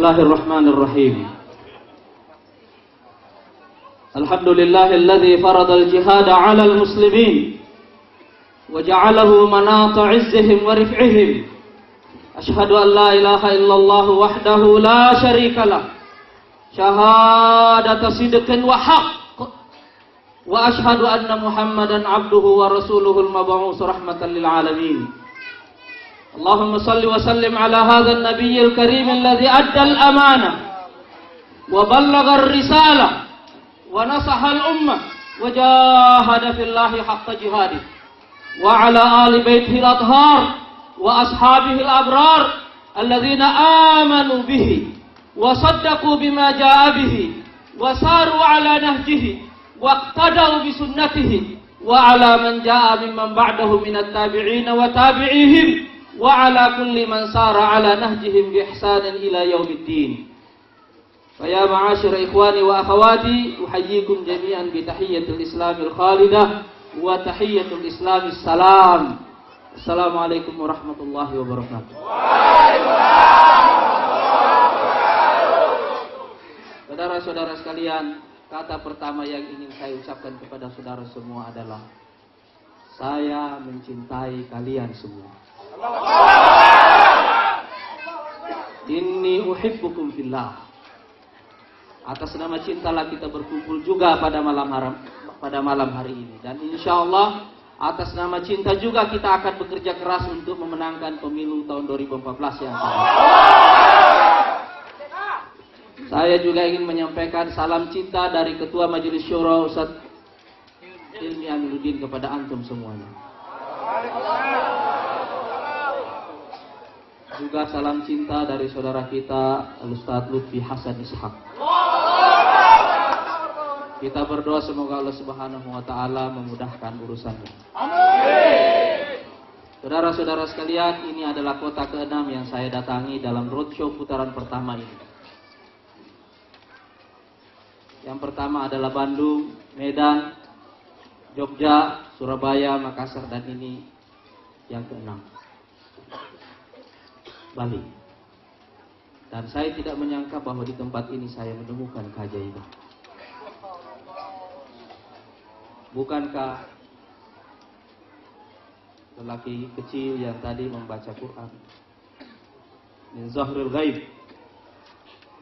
Bismillahirrahmanirrahim. Alhamdulillahilladzi faradal jihada 'alal muslimin wa ja'alahu manata 'izzihim wa rif'ihim. Asyhadu an la ilaha illallah wahdahu la syarika lah. Syahadata sidqin wa haqq. Wa asyhadu anna Muhammadan 'abduhu wa rasuluhul mab'uts rahmatan lil 'alamin. Allahumma salli wa sallim ala hadzal nabiyil karim alladzi adda al-amanah wa ballagha ar-risalah wa nasaha al-ummah wa jahada fillahi haqqa jihadih wa ala ali baitihi al-athhar wa ashabihi al-abrar alladzina amanu bihi wa saddaqu bima jaa bihi wa saru ala nahjihi wa iqtadaw bi sunnatihi wa ala man jaa mimman ba'dahu min at-tabi'in wa tabi'ihim wa ala kulli man sara ala nahjihim bi ihsanin ila yaumiddin. Fa ya ma'asyira ikhwani wa akhawati, uhayyikum jami'an bi tahiyyatil islamil khalidah wa tahiyyatul islamis salam. Assalamualaikum warahmatullahi wabarakatuh. Saudara-saudara sekalian, kata pertama yang ingin saya ucapkan kepada saudara semua adalah saya mencintai kalian semua. Inni uhibbukum fillah. Atas nama cintalah kita berkumpul juga pada malam hari ini, dan insyaallah atas nama cinta juga kita akan bekerja keras untuk memenangkan pemilu tahun 2014 yang akan datang. Saya juga ingin menyampaikan salam cinta dari Ketua Majelis Syura Ustaz Hilmi Aminuddin kepada antum semuanya. Juga salam cinta dari saudara kita Al-Ustaz Lutfi Hasan Ishaq. Kita berdoa semoga Allah Subhanahu wa taala memudahkan urusannya. Amin. Saudara-saudara sekalian, ini adalah kota ke-6 yang saya datangi dalam roadshow putaran pertama ini. Yang pertama adalah Bandung, Medan, Jogja, Surabaya, Makassar, dan ini yang ke-6, Bali. Dan saya tidak menyangka bahwa di tempat ini saya menemukan keajaiban. Bukankah lelaki kecil yang tadi membaca Quran min zahril ghaib,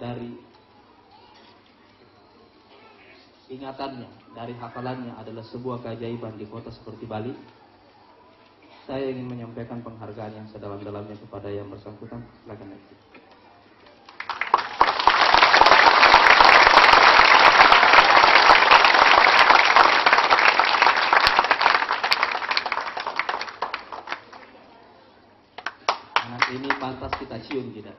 dari ingatannya, dari hafalannya adalah sebuah keajaiban di kota seperti Bali? Saya ingin menyampaikan penghargaan yang sedalam-dalamnya kepada yang bersangkutan. Silakan naik. Anak ini pantas kita cium tidak?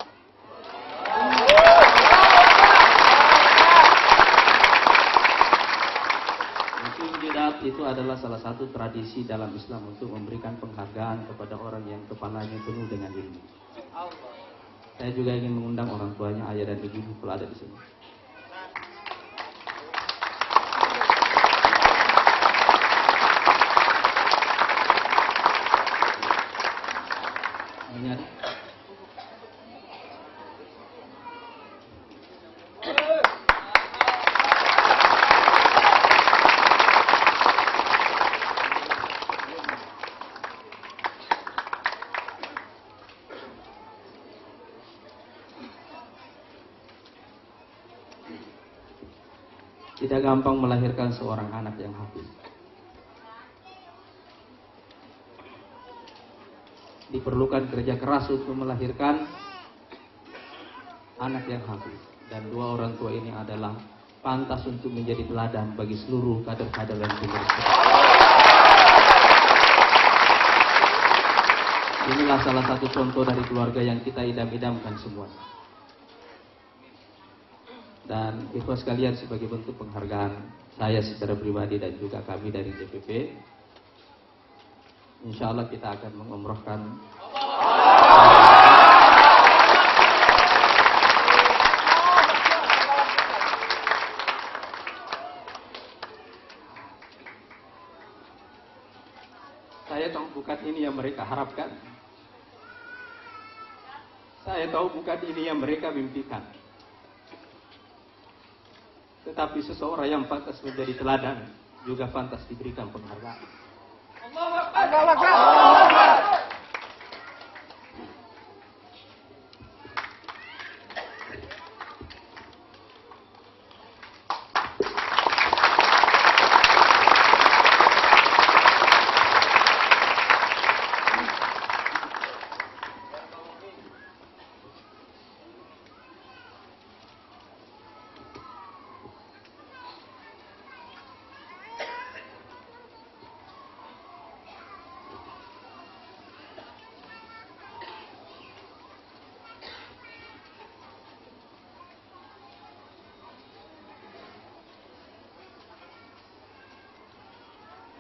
Itu adalah salah satu tradisi dalam Islam untuk memberikan penghargaan kepada orang yang kepalanya penuh dengan ilmu. Saya juga ingin mengundang orang tuanya, ayah dan ibu kalau ada di sini. Ingat. Tidak gampang melahirkan seorang anak yang hafiz. Diperlukan kerja keras untuk melahirkan anak yang hafiz. Dan dua orang tua ini adalah pantas untuk menjadi teladan bagi seluruh kader-kader dan pengurus. Inilah salah satu contoh dari keluarga yang kita idam-idamkan semua. Dan ikhwas sekalian, sebagai bentuk penghargaan saya secara pribadi dan juga kami dari DPP, insya Allah kita akan mengumrohkan saya tahu bukan ini yang mereka harapkan. Saya tahu bukan ini yang mereka mimpikan. Tetapi seseorang yang pantas menjadi teladan juga pantas diberikan penghargaan. Allahu Akbar. Allahu Akbar.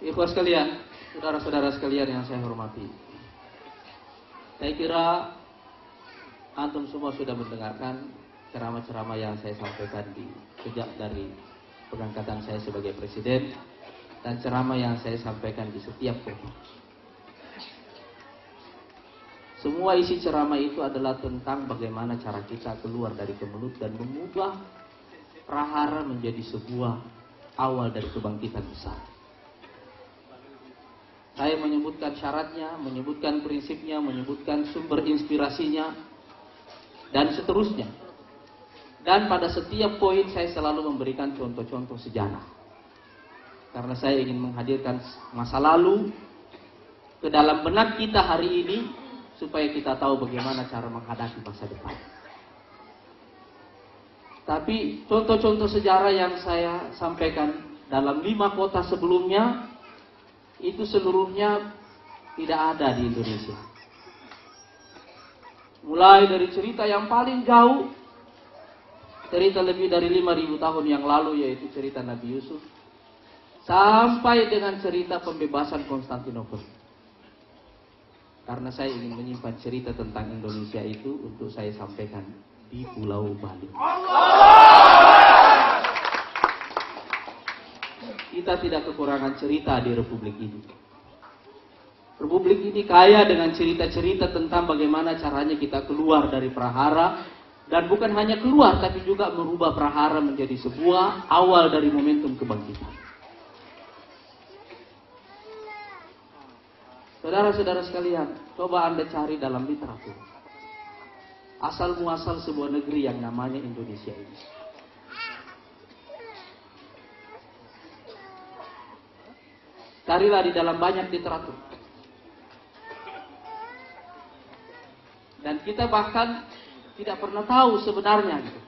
Ikhwas sekalian, saudara-saudara sekalian yang saya hormati. Saya kira antum semua sudah mendengarkan ceramah-ceramah yang saya sampaikan sejak dari pengangkatan saya sebagai presiden dan ceramah yang saya sampaikan di setiap kota. Semua isi ceramah itu adalah tentang bagaimana cara kita keluar dari kemelut dan mengubah prahara menjadi sebuah awal dari kebangkitan besar. Saya menyebutkan syaratnya, menyebutkan prinsipnya, menyebutkan sumber inspirasinya, dan seterusnya. Dan pada setiap poin saya selalu memberikan contoh-contoh sejarah. Karena saya ingin menghadirkan masa lalu ke dalam benak kita hari ini, supaya kita tahu bagaimana cara menghadapi masa depan. Tapi contoh-contoh sejarah yang saya sampaikan dalam 5 kota sebelumnya, itu seluruhnya tidak ada di Indonesia. Mulai dari cerita yang paling jauh, cerita lebih dari 5.000 tahun yang lalu, yaitu cerita Nabi Yusuf, sampai dengan cerita pembebasan Konstantinopel. Karena saya ingin menyimpan cerita tentang Indonesia itu untuk saya sampaikan di Pulau Bali. Kita tidak kekurangan cerita di Republik ini. Republik ini kaya dengan cerita-cerita tentang bagaimana caranya kita keluar dari prahara. Dan bukan hanya keluar, tapi juga merubah prahara menjadi sebuah awal dari momentum kebangkitan. Saudara-saudara sekalian, coba Anda cari dalam literatur asal muasal sebuah negeri yang namanya Indonesia ini. Carilah di dalam banyak literatur. Dan kita bahkan tidak pernah tahu sebenarnya gitu.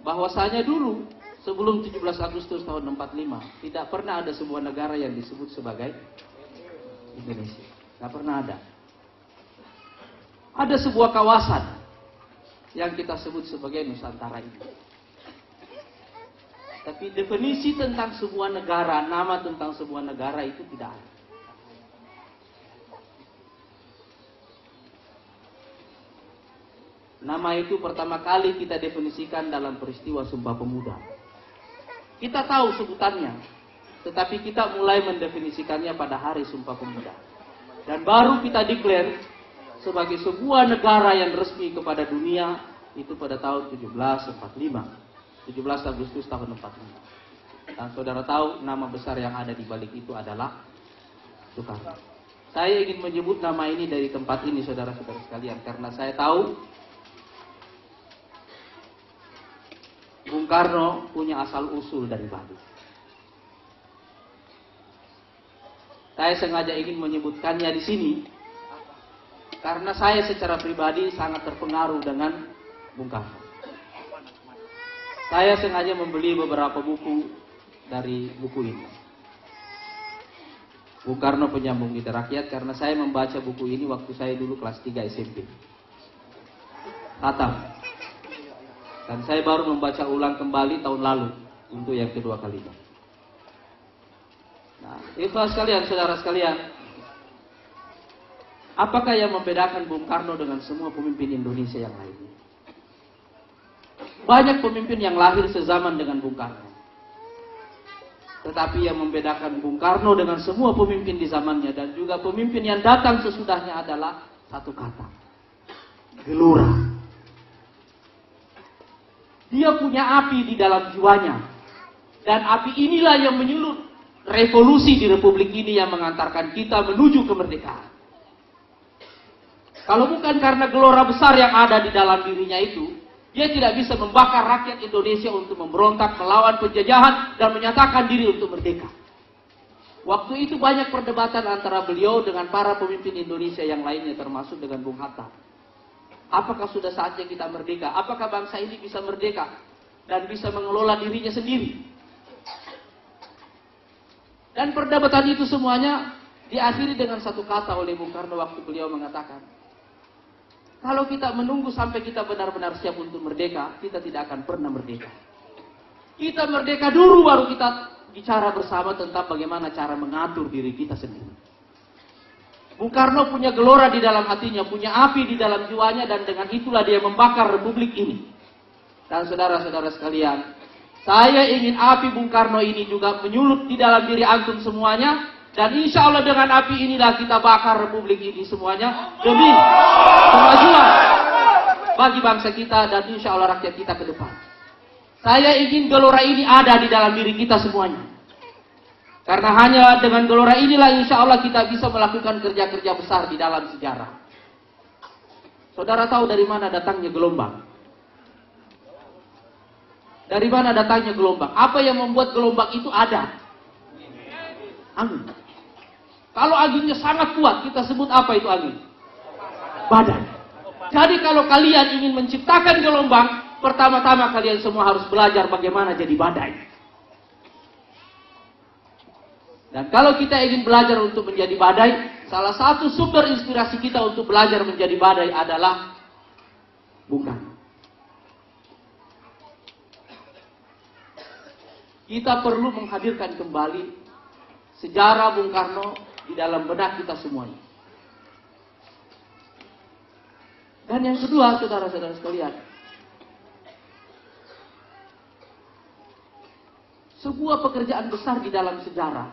Bahwasanya dulu sebelum 17 Agustus tahun 45 tidak pernah ada sebuah negara yang disebut sebagai Indonesia. Tidak pernah ada. Ada sebuah kawasan yang kita sebut sebagai Nusantara ini. Tapi definisi tentang sebuah negara, nama tentang sebuah negara itu tidak ada. Nama itu pertama kali kita definisikan dalam peristiwa Sumpah Pemuda. Kita tahu sebutannya, tetapi kita mulai mendefinisikannya pada hari Sumpah Pemuda. Dan baru kita declare sebagai sebuah negara yang resmi kepada dunia itu pada tahun 1745. 17 Agustus tahun 45. Dan saudara tahu nama besar yang ada di balik itu adalah Soekarno. Saya ingin menyebut nama ini dari tempat ini, saudara-saudara sekalian, karena saya tahu Bung Karno punya asal usul dari Bali. Saya sengaja ingin menyebutkannya di sini karena saya secara pribadi sangat terpengaruh dengan Bung Karno. Saya sengaja membeli beberapa buku dari buku ini. Bung Karno Penyambung Ide Rakyat, karena saya membaca buku ini waktu saya dulu kelas 3 SMP. Khatam. Dan saya baru membaca ulang kembali tahun lalu untuk yang kedua kalinya. Nah, ikhlas sekalian, saudara sekalian, apakah yang membedakan Bung Karno dengan semua pemimpin Indonesia yang lainnya? Banyak pemimpin yang lahir sezaman dengan Bung Karno. Tetapi yang membedakan Bung Karno dengan semua pemimpin di zamannya dan juga pemimpin yang datang sesudahnya adalah satu kata. Gelora. Dia punya api di dalam jiwanya. Dan api inilah yang menyulut revolusi di Republik ini yang mengantarkan kita menuju kemerdekaan. Kalau bukan karena gelora besar yang ada di dalam dirinya itu, dia tidak bisa membakar rakyat Indonesia untuk memberontak melawan penjajahan dan menyatakan diri untuk merdeka. Waktu itu banyak perdebatan antara beliau dengan para pemimpin Indonesia yang lainnya termasuk dengan Bung Hatta. Apakah sudah saatnya kita merdeka? Apakah bangsa ini bisa merdeka dan bisa mengelola dirinya sendiri? Dan perdebatan itu semuanya diakhiri dengan satu kata oleh Bung Karno waktu beliau mengatakan, kalau kita menunggu sampai kita benar-benar siap untuk merdeka, kita tidak akan pernah merdeka. Kita merdeka dulu baru kita bicara bersama tentang bagaimana cara mengatur diri kita sendiri. Bung Karno punya gelora di dalam hatinya, punya api di dalam jiwanya, dan dengan itulah dia membakar Republik ini. Dan saudara-saudara sekalian, saya ingin api Bung Karno ini juga menyulut di dalam diri antum semuanya. Dan insya Allah dengan api inilah kita bakar Republik ini semuanya demi kemajuan bagi bangsa kita dan insya Allah rakyat kita ke depan. Saya ingin gelora ini ada di dalam diri kita semuanya. Karena hanya dengan gelora inilah insya Allah kita bisa melakukan kerja-kerja besar di dalam sejarah. Saudara tahu dari mana datangnya gelombang? Dari mana datangnya gelombang? Apa yang membuat gelombang itu ada? Angin. Kalau anginnya sangat kuat, kita sebut apa itu angin? Badai. Jadi kalau kalian ingin menciptakan gelombang, pertama-tama kalian semua harus belajar bagaimana jadi badai. Dan kalau kita ingin belajar untuk menjadi badai, salah satu sumber inspirasi kita untuk belajar menjadi badai adalah Bung Karno. Kita perlu menghadirkan kembali sejarah Bung Karno di dalam benak kita semuanya. Dan yang kedua, saudara-saudara sekalian, sebuah pekerjaan besar di dalam sejarah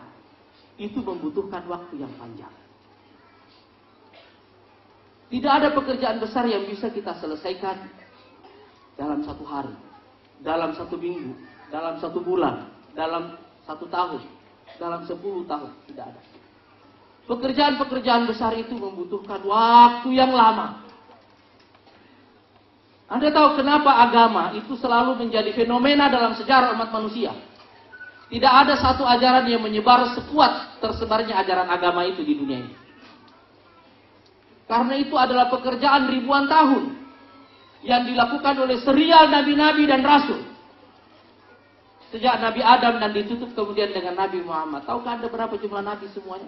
itu membutuhkan waktu yang panjang. Tidak ada pekerjaan besar yang bisa kita selesaikan dalam satu hari, dalam satu minggu, dalam satu bulan, dalam satu tahun, dalam 10 tahun. Tidak ada. Pekerjaan-pekerjaan besar itu membutuhkan waktu yang lama. Anda tahu kenapa agama itu selalu menjadi fenomena dalam sejarah umat manusia? Tidak ada satu ajaran yang menyebar sekuat tersebarnya ajaran agama itu di dunia ini. Karena itu adalah pekerjaan ribuan tahun yang dilakukan oleh serial nabi-nabi dan rasul. Sejak Nabi Adam dan ditutup kemudian dengan Nabi Muhammad. Tahukah Anda berapa jumlah nabi semuanya?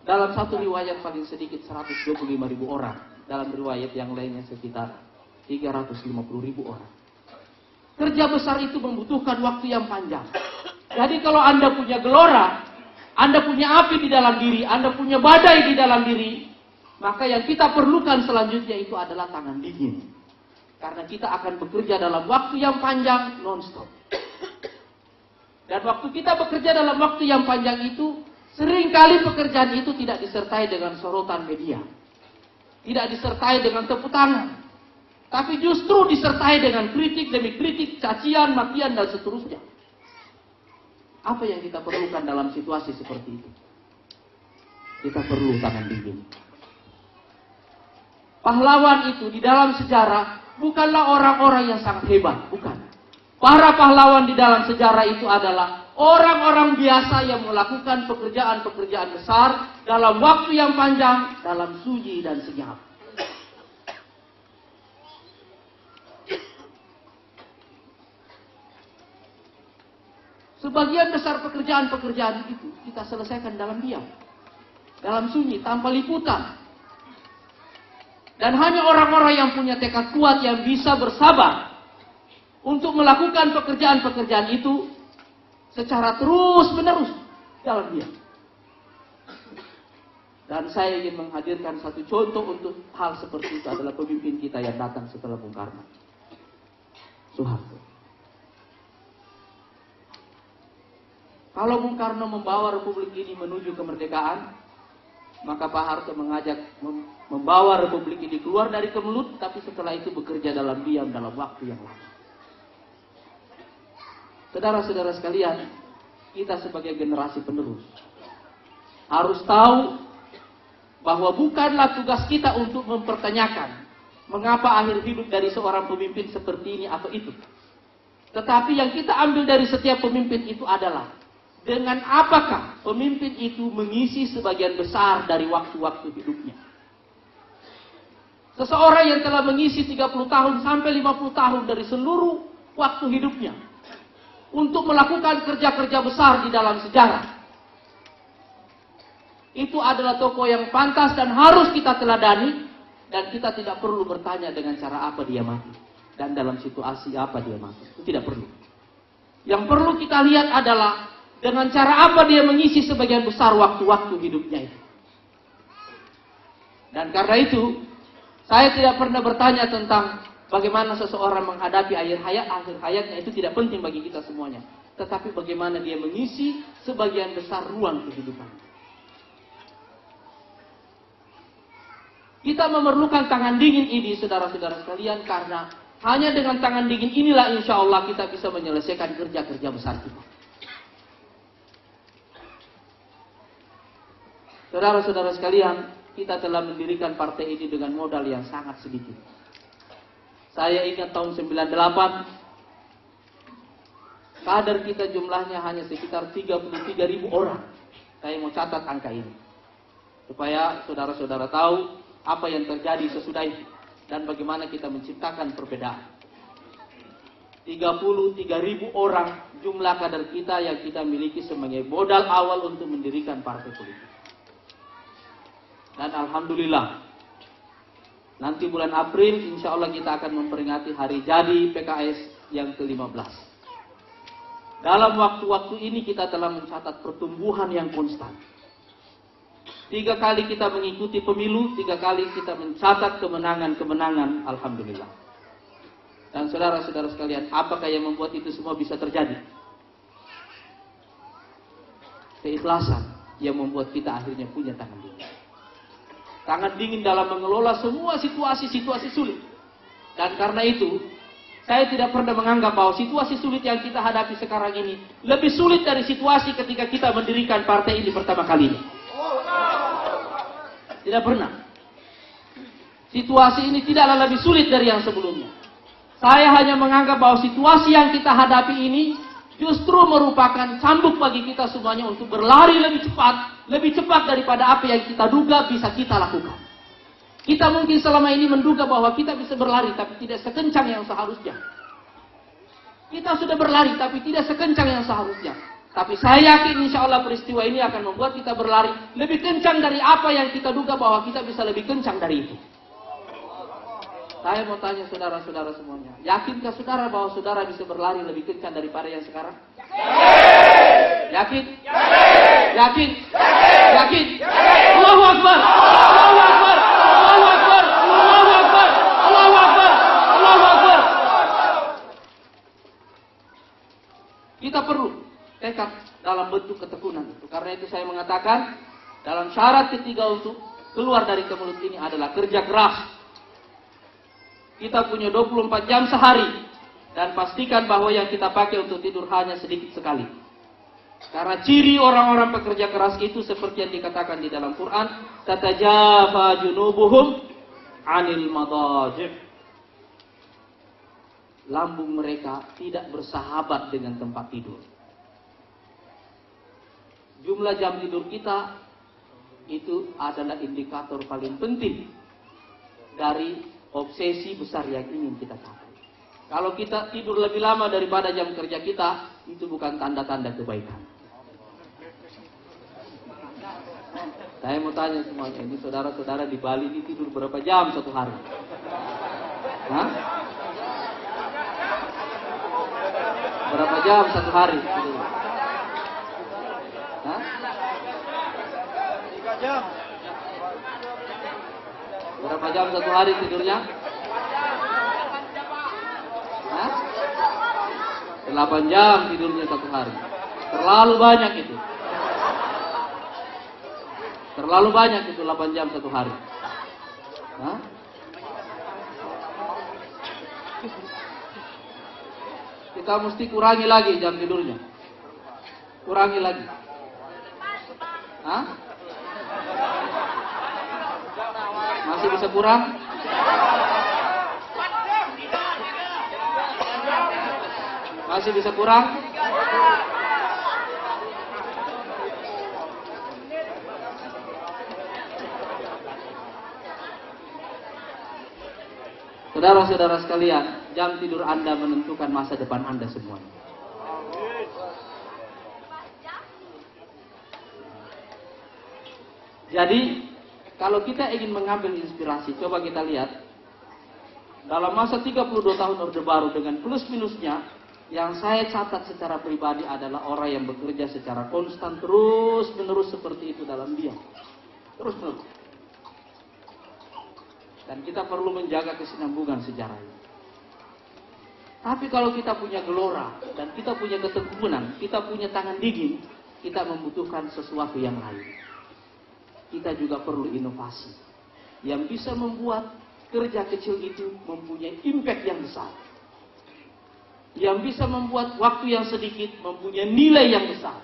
Dalam satu riwayat paling sedikit 125.000 orang. Dalam riwayat yang lainnya sekitar 350.000 orang. Kerja besar itu membutuhkan waktu yang panjang. Jadi kalau Anda punya gelora, Anda punya api di dalam diri, Anda punya badai di dalam diri, maka yang kita perlukan selanjutnya itu adalah tangan dingin. Karena kita akan bekerja dalam waktu yang panjang, non-stop. Dan waktu kita bekerja dalam waktu yang panjang itu, seringkali pekerjaan itu tidak disertai dengan sorotan media. Tidak disertai dengan tepuk tangan. Tapi justru disertai dengan kritik demi kritik, cacian, makian, dan seterusnya. Apa yang kita perlukan dalam situasi seperti itu? Kita perlu tangan dingin. Pahlawan itu di dalam sejarah bukanlah orang-orang yang sangat hebat, bukan. Para pahlawan di dalam sejarah itu adalah orang-orang biasa yang melakukan pekerjaan-pekerjaan besar dalam waktu yang panjang, dalam sunyi dan senyap. Sebagian besar pekerjaan-pekerjaan itu kita selesaikan dalam diam, dalam sunyi, tanpa liputan. Dan hanya orang-orang yang punya tekad kuat yang bisa bersabar untuk melakukan pekerjaan-pekerjaan itu secara terus-menerus dalam diam. Dan saya ingin menghadirkan satu contoh untuk hal seperti itu adalah pemimpin kita yang datang setelah Bung Karno, Soeharto. Kalau Bung Karno membawa Republik ini menuju kemerdekaan, maka Pak Harto mengajak membawa Republik ini keluar dari kemelut, tapi setelah itu bekerja dalam diam dalam waktu yang lama. Saudara-saudara sekalian, kita sebagai generasi penerus harus tahu bahwa bukanlah tugas kita untuk mempertanyakan mengapa akhir hidup dari seorang pemimpin seperti ini atau itu. Tetapi yang kita ambil dari setiap pemimpin itu adalah dengan apakah pemimpin itu mengisi sebagian besar dari waktu-waktu hidupnya. Seseorang yang telah mengisi 30 tahun sampai 50 tahun dari seluruh waktu hidupnya untuk melakukan kerja-kerja besar di dalam sejarah, itu adalah tokoh yang pantas dan harus kita teladani, dan kita tidak perlu bertanya dengan cara apa dia mati dan dalam situasi apa dia mati. Itu tidak perlu. Yang perlu kita lihat adalah dengan cara apa dia mengisi sebagian besar waktu-waktu hidupnya itu. Dan karena itu, saya tidak pernah bertanya tentang bagaimana seseorang menghadapi akhir hayatnya, itu tidak penting bagi kita semuanya. Tetapi bagaimana dia mengisi sebagian besar ruang kehidupan. Kita memerlukan tangan dingin ini, saudara-saudara sekalian, karena hanya dengan tangan dingin inilah insya Allah kita bisa menyelesaikan kerja-kerja besar kita. Saudara-saudara sekalian, kita telah mendirikan partai ini dengan modal yang sangat sedikit. Saya ingat tahun 98, kader kita jumlahnya hanya sekitar 33.000 orang. Saya mau catat angka ini, supaya saudara-saudara tahu apa yang terjadi sesudah itu dan bagaimana kita menciptakan perbedaan. 33.000 orang jumlah kader kita yang kita miliki sebagai modal awal untuk mendirikan partai politik. Dan alhamdulillah, nanti bulan April insya Allah kita akan memperingati hari jadi PKS yang ke-15. Dalam waktu-waktu ini kita telah mencatat pertumbuhan yang konstan. 3 kali kita mengikuti pemilu, 3 kali kita mencatat kemenangan-kemenangan, alhamdulillah. Dan saudara-saudara sekalian, apakah yang membuat itu semua bisa terjadi? Keikhlasan yang membuat kita akhirnya punya tangan dingin. Tangan dingin dalam mengelola semua situasi-situasi sulit. Dan karena itu, saya tidak pernah menganggap bahwa situasi sulit yang kita hadapi sekarang ini lebih sulit dari situasi ketika kita mendirikan partai ini pertama kalinya. Tidak pernah. Situasi ini tidaklah lebih sulit dari yang sebelumnya. Saya hanya menganggap bahwa situasi yang kita hadapi ini justru merupakan cambuk bagi kita semuanya untuk berlari lebih cepat daripada apa yang kita duga bisa kita lakukan. Kita mungkin selama ini menduga bahwa kita bisa berlari, tapi tidak sekencang yang seharusnya. Kita sudah berlari, tapi tidak sekencang yang seharusnya. Tapi saya yakin insya Allah peristiwa ini akan membuat kita berlari lebih kencang dari apa yang kita duga bahwa kita bisa lebih kencang dari itu. Saya mau tanya saudara-saudara semuanya, yakinkah saudara bahwa saudara bisa berlari lebih kencang daripada yang sekarang? Yakin? Yakin? Yakin? Allahu Akbar! Allahu Akbar! Allahu Akbar! Allahu Akbar! Allahu Akbar! Allahu Akbar! Kita perlu tekad dalam bentuk ketekunan itu. Karena itu saya mengatakan, dalam syarat ketiga untuk keluar dari kemelut ini adalah kerja keras. Kita punya 24 jam sehari. Dan pastikan bahwa yang kita pakai untuk tidur hanya sedikit sekali. Karena ciri orang-orang pekerja keras itu seperti yang dikatakan di dalam Quran, tatajafa junubuhum anil madaji'. Lambung mereka tidak bersahabat dengan tempat tidur. Jumlah jam tidur kita itu adalah indikator paling penting dari obsesi besar yang ingin kita capai. Kalau kita tidur lebih lama daripada jam kerja kita, itu bukan tanda-tanda kebaikan. Saya mau tanya semuanya, ini saudara-saudara di Bali ini tidur berapa jam satu hari? Hah? Berapa jam satu hari? Hah? 3 jam. Berapa jam satu hari tidurnya? Hah? 8 jam tidurnya satu hari. Terlalu banyak itu. Terlalu banyak itu 8 jam satu hari. Hah? Kita mesti kurangi lagi jam tidurnya. Kurangi lagi. Hah? Masih bisa kurang? Masih bisa kurang? Saudara-saudara sekalian, jam tidur Anda menentukan masa depan Anda semuanya. Jadi, kalau kita ingin mengambil inspirasi, coba kita lihat. Dalam masa 32 tahun Orde Baru dengan plus minusnya, yang saya catat secara pribadi adalah orang yang bekerja secara konstan terus-menerus seperti itu dalam diam. Terus-menerus. Dan kita perlu menjaga kesinambungan sejarah ini. Tapi kalau kita punya gelora dan kita punya ketekunan, kita punya tangan dingin, kita membutuhkan sesuatu yang lain. Kita juga perlu inovasi yang bisa membuat kerja kecil itu mempunyai impact yang besar. Yang bisa membuat waktu yang sedikit mempunyai nilai yang besar.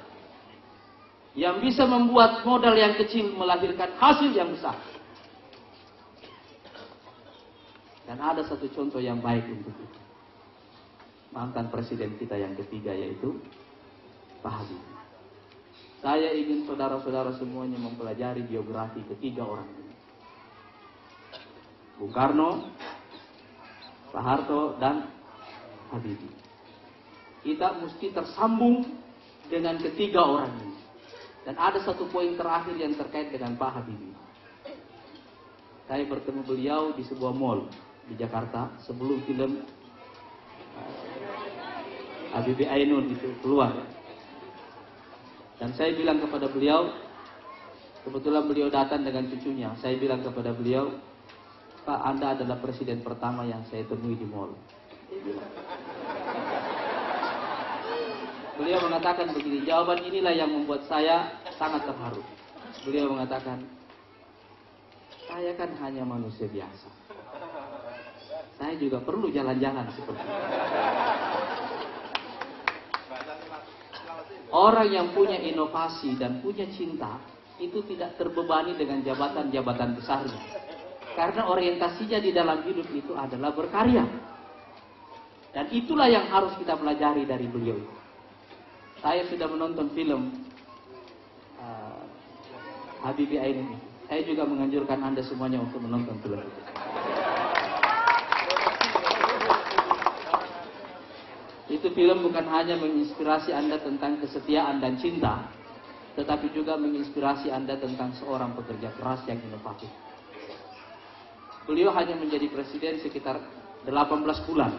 Yang bisa membuat modal yang kecil melahirkan hasil yang besar. Dan ada satu contoh yang baik untuk itu. Mantan presiden kita yang ketiga yaitu Pak Habibie. Saya ingin saudara-saudara semuanya mempelajari biografi ketiga orang ini. Bung Karno, Pak Harto, dan Habibie. Kita mesti tersambung dengan ketiga orang ini. Dan ada satu poin terakhir yang terkait dengan Pak Habibie. Saya bertemu beliau di sebuah mall di Jakarta sebelum film Habibie Ainun itu keluar. Dan saya bilang kepada beliau, kebetulan beliau datang dengan cucunya. Saya bilang kepada beliau, Pak, Anda adalah presiden pertama yang saya temui di mall. Beliau mengatakan begini, jawaban inilah yang membuat saya sangat terharu. Beliau mengatakan, saya kan hanya manusia biasa. Saya juga perlu jalan-jalan seperti itu. Orang yang punya inovasi dan punya cinta, itu tidak terbebani dengan jabatan-jabatan besarnya. Karena orientasinya di dalam hidup itu adalah berkarya. Dan itulah yang harus kita pelajari dari beliau. Saya sudah menonton film Habibie Ainun. Saya juga menganjurkan Anda semuanya untuk menonton film itu. Itu film bukan hanya menginspirasi Anda tentang kesetiaan dan cinta, tetapi juga menginspirasi Anda tentang seorang pekerja keras yang inovatif. Beliau hanya menjadi presiden sekitar 18 bulan.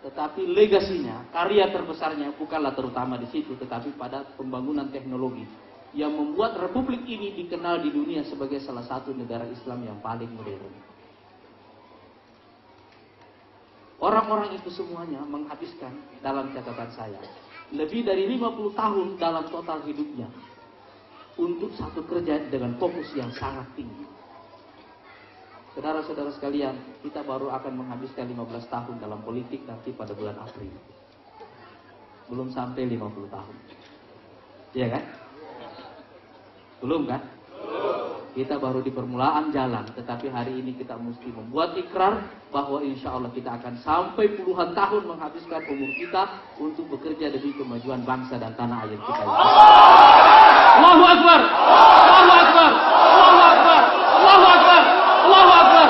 Tetapi legasinya, karya terbesarnya bukanlah terutama di situ, tetapi pada pembangunan teknologi yang membuat Republik ini dikenal di dunia sebagai salah satu negara Islam yang paling modern. Orang-orang itu semuanya menghabiskan dalam catatan saya lebih dari 50 tahun dalam total hidupnya untuk satu kerja dengan fokus yang sangat tinggi. Saudara-saudara sekalian, kita baru akan menghabiskan 15 tahun dalam politik nanti pada bulan April. Belum sampai 50 tahun. Iya kan? Belum kan? Kita baru di permulaan jalan, tetapi hari ini kita mesti membuat ikrar bahwa insya Allah kita akan sampai puluhan tahun menghabiskan umur kita untuk bekerja demi kemajuan bangsa dan tanah air kita. Allahu Akbar! Allahu Akbar! Allahu Akbar! Allahu Akbar! Allahu Akbar!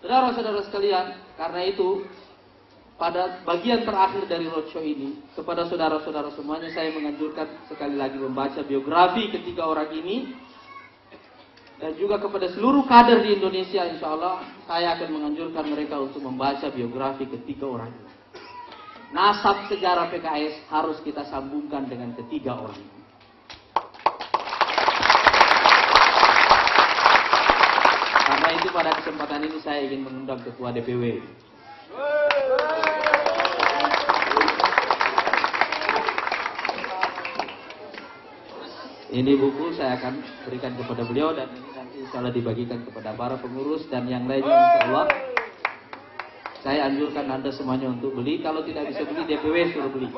Saudara-saudara sekalian, karena itu pada bagian terakhir dari roadshow ini, kepada saudara-saudara semuanya saya menganjurkan sekali lagi membaca biografi ketiga orang ini. Dan juga kepada seluruh kader di Indonesia, insya Allah saya akan menganjurkan mereka untuk membaca biografi ketiga orang ini. Nasab sejarah PKS harus kita sambungkan dengan ketiga orang ini. Karena itu pada kesempatan ini saya ingin mengundang Ketua DPW. Ini buku saya akan berikan kepada beliau dan ini nanti insya Allah dibagikan kepada para pengurus dan yang lainnya insya Allah. Saya anjurkan Anda semuanya untuk beli. Kalau tidak bisa beli, DPW suruh beli.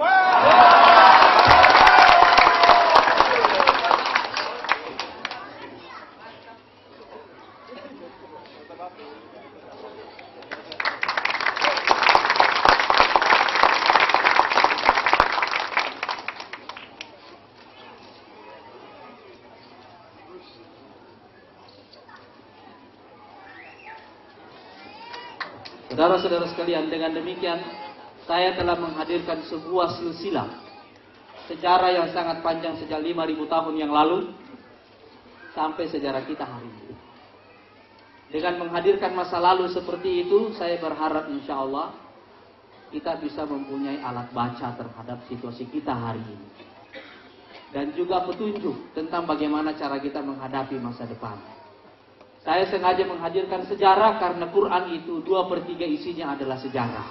Saudara-saudara sekalian, dengan demikian saya telah menghadirkan sebuah silsilah sejarah yang sangat panjang sejak 5.000 tahun yang lalu sampai sejarah kita hari ini. Dengan menghadirkan masa lalu seperti itu, saya berharap insya Allah kita bisa mempunyai alat baca terhadap situasi kita hari ini. Dan juga petunjuk tentang bagaimana cara kita menghadapi masa depan. Saya sengaja menghadirkan sejarah karena Quran itu 2/3 isinya adalah sejarah.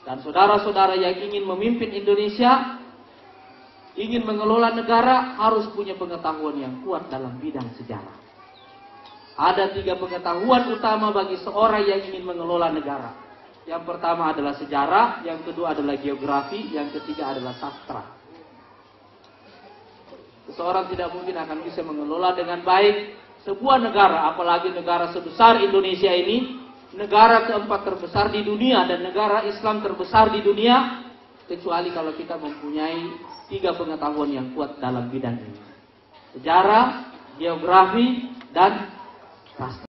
Dan saudara-saudara yang ingin memimpin Indonesia, ingin mengelola negara, harus punya pengetahuan yang kuat dalam bidang sejarah. Ada 3 pengetahuan utama bagi seorang yang ingin mengelola negara. Yang pertama adalah sejarah, yang kedua adalah geografi, yang ketiga adalah sastra. Seseorang tidak mungkin akan bisa mengelola dengan baik sebuah negara, apalagi negara sebesar Indonesia ini, negara keempat terbesar di dunia dan negara Islam terbesar di dunia, kecuali kalau kita mempunyai 3 pengetahuan yang kuat dalam bidang ini. Sejarah, geografi, dan sastra.